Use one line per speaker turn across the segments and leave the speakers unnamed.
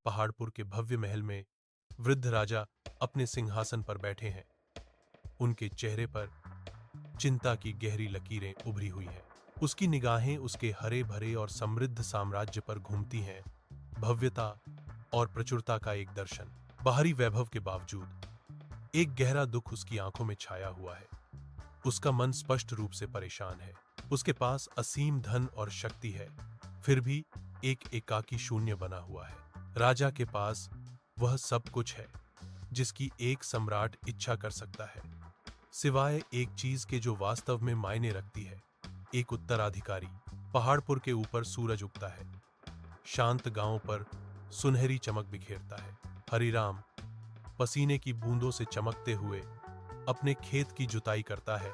पहाड़पुर के भव्य महल में वृद्ध राजा अपने सिंहासन पर बैठे हैं। उनके चेहरे पर चिंता की गहरी लकीरें उभरी हुई हैं। उसकी निगाहें उसके हरे भरे और समृद्ध साम्राज्य पर घूमती हैं। भव्यता और प्रचुरता का एक दर्शन। बाहरी वैभव के बावजूद एक गहरा दुख उसकी आंखों में छाया हुआ है। उसका मन स्पष्ट रूप से परेशान है। उसके पास असीम धन और शक्ति है, फिर भी एक एकाकी शून्य बना हुआ है। राजा के पास वह सब कुछ है जिसकी एक सम्राट इच्छा कर सकता है, सिवाय एक चीज के जो वास्तव में मायने रखती है, एक उत्तराधिकारी। पहाड़पुर के ऊपर सूरज उगता है, शांत गांव पर सुनहरी चमक बिखेरता है। हरिराम पसीने की बूंदों से चमकते हुए अपने खेत की जुताई करता है।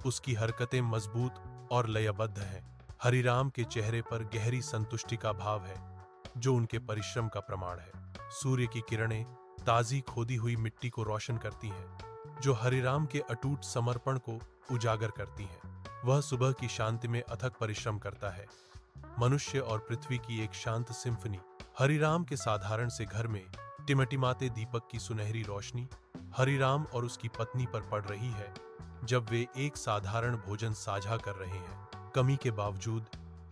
उसकी हरकतें मजबूत और लयबद्ध हैं। हरिराम के चेहरे पर गहरी संतुष्टि का भाव है, जो उनके परिश्रम का प्रमाण है। सूर्य की किरणें ताजी खोदी हुई मिट्टी को रोशन करती हैं, जो हरिराम के अटूट समर्पण को उजागर करती हैं। वह सुबह की शांति में अथक परिश्रम करता है, मनुष्य और पृथ्वी की एक शांत सिम्फनी। हरिराम के साधारण से घर में टिमटिमाते दीपक की सुनहरी रोशनी हरिराम और उसकी पत्नी पर पड़ रही है, जब वे एक साधारण भोजन साझा कर रहे हैं। कमी के बावजूद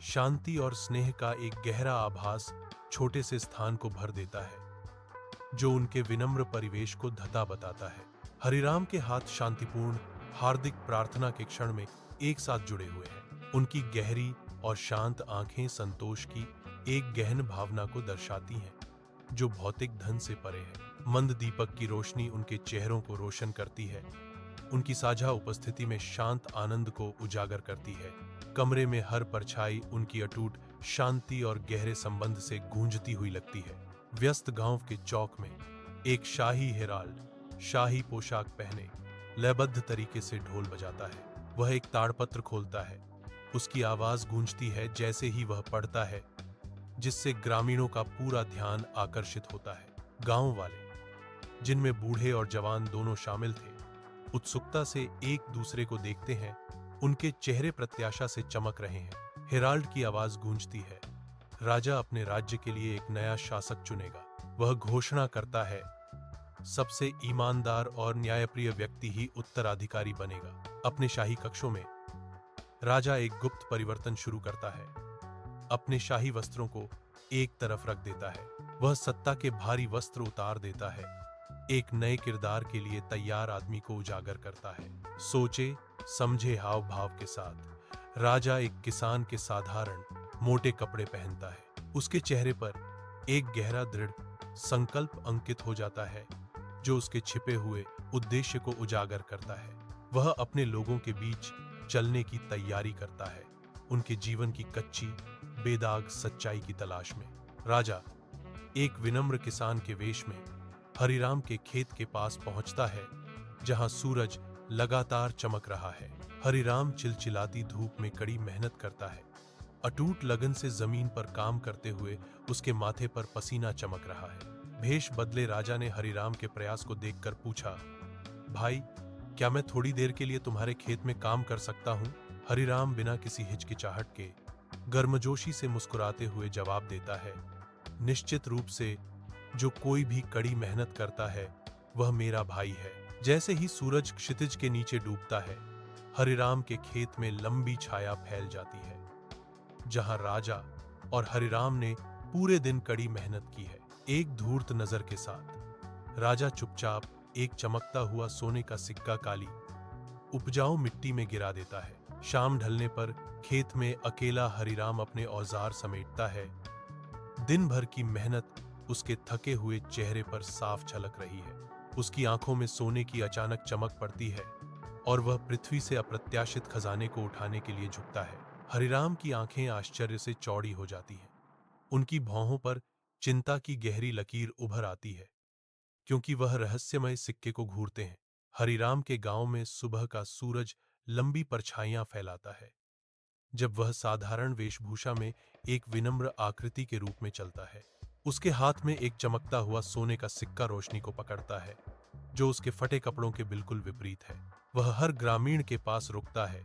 शांति और स्नेह का एक गहरा आभास छोटे से स्थान को भर देता है, जो उनके विनम्र परिवेश को धता बताता है। हरिराम के हाथ शांतिपूर्ण हार्दिक प्रार्थना के क्षण में एक साथ जुड़े हुए हैं। उनकी गहरी और शांत आंखें संतोष की एक गहन भावना को दर्शाती हैं, जो भौतिक धन से परे है। मंद दीपक की रोशनी उनके चेहरों को रोशन करती है, उनकी साझा उपस्थिति में शांत आनंद को उजागर करती है। कमरे में हर परछाई उनकी अटूट शांति और गहरे संबंध से गूंजती हुई लगती है। व्यस्त गांव के चौक में एक शाही हेराल्ड शाही पोशाक पहने लयबद्ध तरीके से ढोल बजाता है। वह एक ताड़पत्र खोलता है। उसकी आवाज गूंजती है जैसे ही वह पढ़ता है, जिससे ग्रामीणों का पूरा ध्यान आकर्षित होता है। गांव वाले, जिनमें बूढ़े और जवान दोनों शामिल थे, उत्सुकता से एक दूसरे को देखते हैं। उनके चेहरे प्रत्याशा से चमक रहे हैं। हेराल्ड की आवाज गूंजती है, राजा अपने राज्य के लिए एक नया शासक चुनेगा। वह घोषणा करता है, सबसे ईमानदार और न्यायप्रिय व्यक्ति ही उत्तराधिकारी बनेगा। अपने शाही कक्षों में राजा एक गुप्त परिवर्तन शुरू करता है। अपने शाही वस्त्रों को एक तरफ रख देता है। वह सत्ता के भारी वस्त्र उतार देता है, एक नए किरदार के लिए तैयार आदमी को उजागर करता है। सोचे समझे हाव भाव के साथ राजा एक किसान के साधारण मोटे कपड़े पहनता है। उसके चेहरे पर एक गहरा दृढ़ संकल्प अंकित हो जाता है, जो उसके छिपे हुए उद्देश्य को उजागर करता है। वह अपने लोगों के बीच चलने की तैयारी करता है, उनके जीवन की कच्ची बेदाग सच्चाई की तलाश में। राजा एक विनम्र किसान के वेश में हरिराम के खेत के पास पहुंचता है, जहां सूरज लगातार चमक रहा है। हरिराम चिलचिलाती धूप में कड़ी मेहनत करता है। अटूट लगन से जमीन पर काम करते हुए उसके माथे पर पसीना चमक रहा है। भेष बदले राजा ने हरिराम के प्रयास को देखकर पूछा, भाई, क्या मैं थोड़ी देर के लिए तुम्हारे खेत में काम कर सकता हूं? हरिराम बिना किसी हिचकिचाहट के गर्मजोशी से मुस्कुराते हुए जवाब देता है, निश्चित रूप से, जो कोई भी कड़ी मेहनत करता है वह मेरा भाई है। जैसे ही सूरज क्षितिज के नीचे डूबता है, हरिराम के खेत में लंबी छाया फैल जाती है, जहां राजा और हरिराम ने पूरे दिन कड़ी मेहनत की है। एक धूर्त नजर के साथ राजा चुपचाप एक चमकता हुआ सोने का सिक्का काली उपजाऊ मिट्टी में गिरा देता है। शाम ढलने पर खेत में अकेला हरिराम अपने औजार समेटता है। दिन भर की मेहनत उसके थके हुए चेहरे पर साफ झलक रही है। उसकी आंखों में सोने की अचानक चमक पड़ती है और वह पृथ्वी से अप्रत्याशित खजाने को उठाने के लिए झुकता है। हरिराम की आंखें आश्चर्य से चौड़ी हो जाती हैं। उनकी भौहों पर चिंता की गहरी लकीर उभर आती है, क्योंकि वह रहस्यमय सिक्के को घूरते हैं। हरिराम के गांव में सुबह का सूरज लंबी परछाइयां फैलाता है, जब वह साधारण वेशभूषा में एक विनम्र आकृति के रूप में चलता है। उसके हाथ में एक चमकता हुआ सोने का सिक्का रोशनी को पकड़ता है, जो उसके फटे कपड़ों के बिल्कुल विपरीत है। वह हर ग्रामीण के पास रुकता है।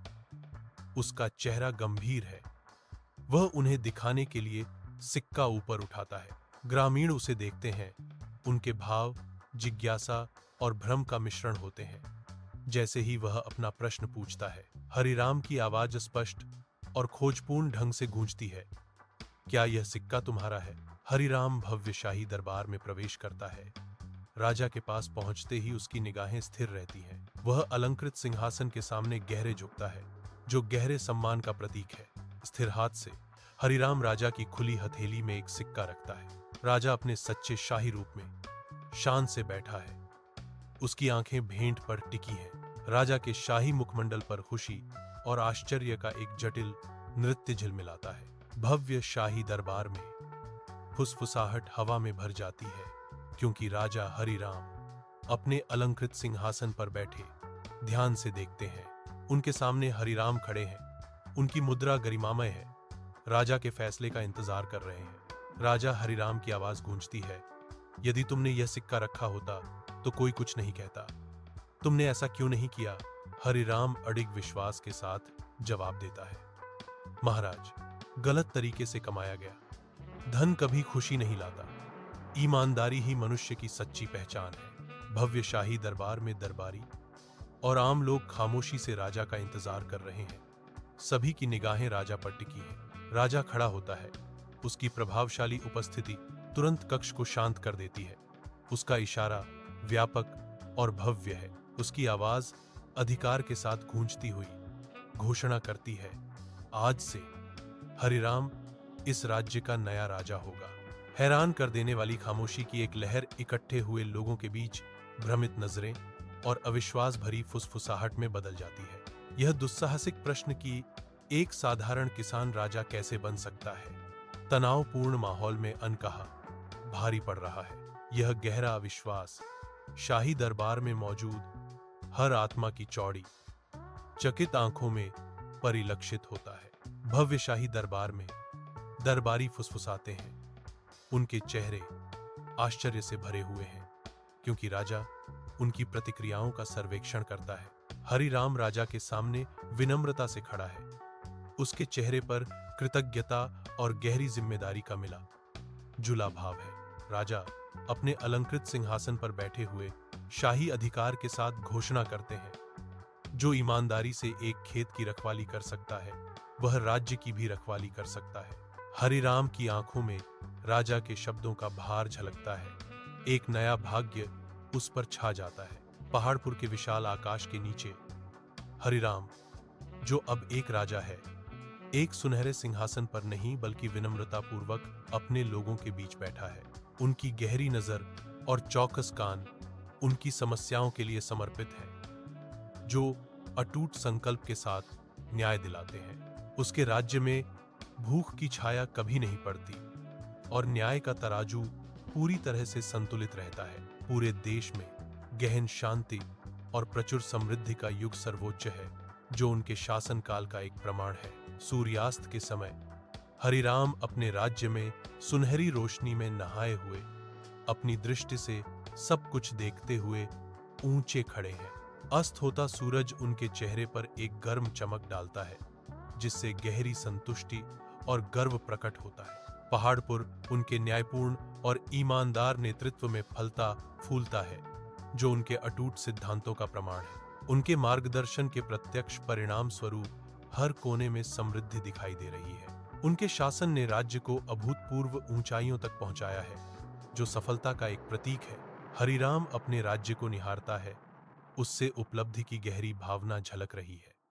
उसका चेहरा गंभीर है। वह उन्हें दिखाने के लिए सिक्का ऊपर उठाता है। ग्रामीण उसे देखते हैं, उनके भाव जिज्ञासा और भ्रम का मिश्रण होते हैं। जैसे ही वह अपना प्रश्न पूछता है, हरिराम की आवाज स्पष्ट और खोजपूर्ण ढंग से गूंजती है। क्या यह सिक्का तुम्हारा है? हरिराम भव्य शाही दरबार में प्रवेश करता है। राजा के पास पहुंचते ही उसकी निगाहें स्थिर रहती हैं। वह अलंकृत सिंहासन के सामने गहरे झुकता है, जो गहरे सम्मान का प्रतीक है। स्थिर हाथ से हरिराम राजा की खुली हथेली में एक सिक्का रखता है। राजा अपने सच्चे शाही रूप में शान से बैठा है। उसकी आंखें भेंट पर टिकी हैं। राजा के शाही मुखमंडल पर खुशी और आश्चर्य का एक जटिल नृत्य झिलमिलाता है। भव्य शाही दरबार में फुसफुसाहट हवा में भर जाती है, क्योंकि राजा हरिराम अपने अलंकृत सिंहासन पर बैठे ध्यान से देखते हैं। उनके सामने हरिराम खड़े हैं। उनकी मुद्रा गरिमामय है, राजा के फैसले का इंतजार कर रहे हैं। राजा हरिराम की आवाज गूंजती है, यदि तुमने यह सिक्का रखा होता तो कोई कुछ नहीं कहता। तुमने ऐसा क्यों नहीं किया? हरिराम अडिग विश्वास के साथ जवाब देता है, महाराज, गलत तरीके से कमाया गया धन कभी खुशी नहीं लाता। ईमानदारी ही मनुष्य की सच्ची पहचान है। भव्य शाही दरबार में दरबारी और आम लोग खामोशी से राजा का इंतजार कर रहे हैं। सभी की निगाहें राजा पर टिकी हैं। राजा खड़ा होता है। उसकी प्रभावशाली उपस्थिति तुरंत कक्ष को शांत कर देती है। उसका इशारा व्यापक और भव्य है। उसकी आवाज अधिकार के साथ गूंजती हुई घोषणा करती है, आज से हरिराम इस राज्य का नया राजा होगा। हैरान कर देने वाली खामोशी की एक लहर इकट्ठे हुए लोगों के बीच भ्रमित नजरें और अविश्वास भरी फुसफुसाहट में बदल जाती है। यह दुस्साहसिक प्रश्न कि एक साधारण किसान राजा कैसे बन सकता है, तनावपूर्ण माहौल में अनकहा भारी पड़ रहा है। यह गहरा अविश्वास शाही दरबार में मौजूद हर आत्मा की चौड़ी चकित आंखों में परिलक्षित होता है। भव्य शाही दरबार में दरबारी फुसफुसाते हैं। उनके चेहरे आश्चर्य से भरे हुए हैं, क्योंकि राजा उनकी प्रतिक्रियाओं का सर्वेक्षण करता है। हरिराम राजा के सामने विनम्रता से खड़ा है। उसके चेहरे पर कृतज्ञता और गहरी जिम्मेदारी का मिला जुला भाव है। राजा अपने अलंकृत सिंहासन पर बैठे हुए शाही अधिकार के साथ घोषणा करते हैं, जो ईमानदारी से एक खेत की रखवाली कर सकता है, वह राज्य की भी रखवाली कर सकता है। हरिराम की आंखों में राजा के शब्दों का भार झलकता है। एक नया भाग्य उस पर छा जाता है। पहाड़पुर के विशाल आकाश के नीचे हरिराम, जो अब एक राजा है, एक सुनहरे सिंहासन पर नहीं बल्कि विनम्रता पूर्वक अपने लोगों के बीच बैठा है। उनकी गहरी नजर और चौकस कान उनकी समस्याओं के लिए समर्पित हैं, जो अटूट संकल्प के साथ न्याय दिलाते हैं। उसके राज्य में भूख की छाया कभी नहीं पड़ती और न्याय का तराजू पूरी तरह से संतुलित रहता है। पूरे देश में गहन शांति और प्रचुर समृद्धि का युग सर्वोच्च है, जो उनके शासनकाल का एक प्रमाण है। सूर्यास्त के समय हरिराम अपने राज्य में सुनहरी रोशनी में नहाए हुए अपनी दृष्टि से सब कुछ देखते हुए ऊंचे खड़े हैं। अस्त होता सूरज उनके चेहरे पर एक गर्म चमक डालता है, जिससे गहरी संतुष्टि और गर्व प्रकट होता है। पहाड़पुर उनके न्यायपूर्ण और ईमानदार नेतृत्व में फलता फूलता है, जो उनके अटूट सिद्धांतों का प्रमाण है। उनके मार्गदर्शन के प्रत्यक्ष परिणाम स्वरूप हर कोने में समृद्धि दिखाई दे रही है। उनके शासन ने राज्य को अभूतपूर्व ऊंचाइयों तक पहुंचाया है, जो सफलता का एक प्रतीक है। हरिराम अपने राज्य को निहारता है, उससे उपलब्धि की गहरी भावना झलक रही है।